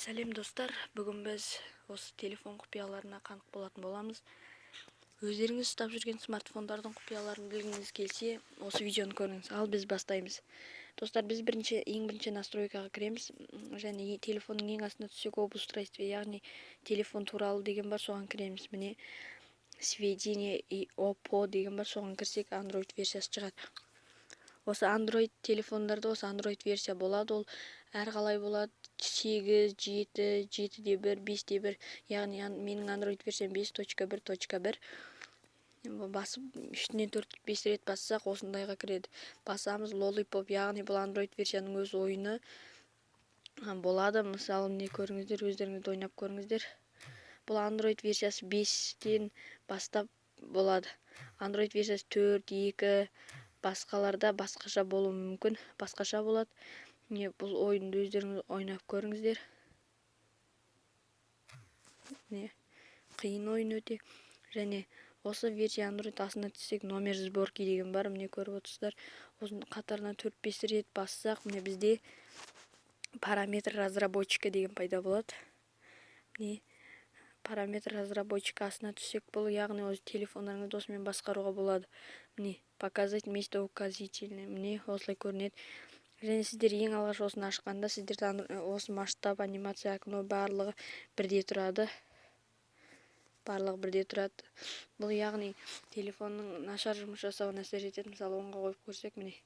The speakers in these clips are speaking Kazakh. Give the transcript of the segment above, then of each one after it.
Сәлем достар, бүгін біз осы телефон құпияларына қанық болатын боламыз. Өздеріңіз ұстап жүрген смартфондардың құпияларын білгіңіз келсе, осы видеоны көріңіз. Ал біз бастаймыз. Достар, біз ең бірінші настройкаға кіреміз, және телефонның ең астына түссек об устройстве, яғни телефон туралы деген бар, соған кіреміз. Міне сведения и ОПО деген бар, соған кірсек Android версиясы шығады. Осы Android телефондарда осы Android версия болады, ол әрқалай болады. 8, 7, 7.1, 5.1, яғни менің Android версиям 5.1.1. Басып, үстінен 4-5 рет бассақ, осындайға кіреді. Басамыз Lollipop, яғни бұл Android версияның өз ойыны болады. Мысалы, не көріңіздер, өздеріңізді ойнап көріңіздер. Бұл Android версиясы 5-тен бастап болады. Android версиясы 4, 2, басқаларда басқаша болуы мүмкін, басқаша болады. Бұл ойынды өздеріңіз ойнап көріңіздер. Қиын ойын өте. Және осы версия Android астына түссек номер сборки деген бар. Міне көріп отырсыздар. Осының қатарынан 4-5 рет бассақ, міне бізде параметр разработчика деген пайда болады. Міне параметр разработчика астына түссек, бұл яғни өз телефондарыңызды осымен басқаруға болады. Міне показать место указательное. Міне осылай көрінеді. Және сіздер ең алғаш осыны ашқанда, сіздерді осы масштаб, анимация, окно барлығы бірде тұрады. Бұл яғни телефонның нашар жұмыс жасауына әсер етеді. Мысалы, оңға қойып көрсек, міне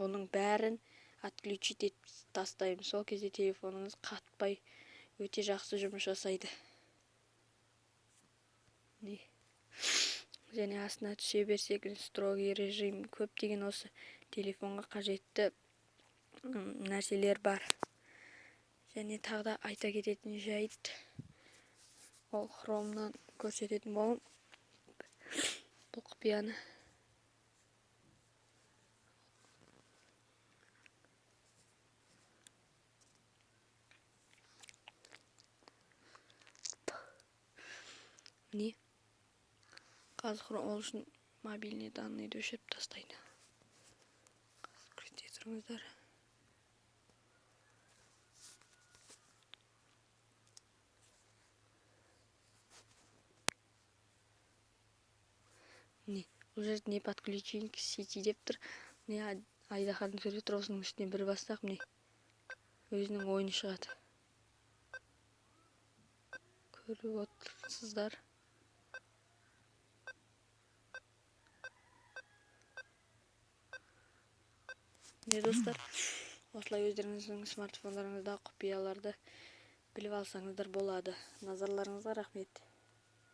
бұның бәрін отключить етіп тастаймыз. Сол кезде телефоныңыз қатпай өте жақсы жұмыс жасайды. Және астына түсе берсек, строгий режим, көптеген осы телефонға қажетті нәрселер бар. Және тағда айта кететін жайт, ол хромнан көрсететін болым бұл құпияны. Міне қазір ол үшін мобильный данныйды өшіріп тастайды. Күрте тұрыңыздар. Міне бұл жерде не подключение к сети деп тұр. Міне айдаһардың түрі тұр, осының үстіне бір бассақ, міне өзінің ойыны шығады. Көріп отырсыздар. Міне достар, осылай өздеріңіздің смартфондарыңызда құпияларды біліп алсаңыздар болады. Назарларыңызға рахмет.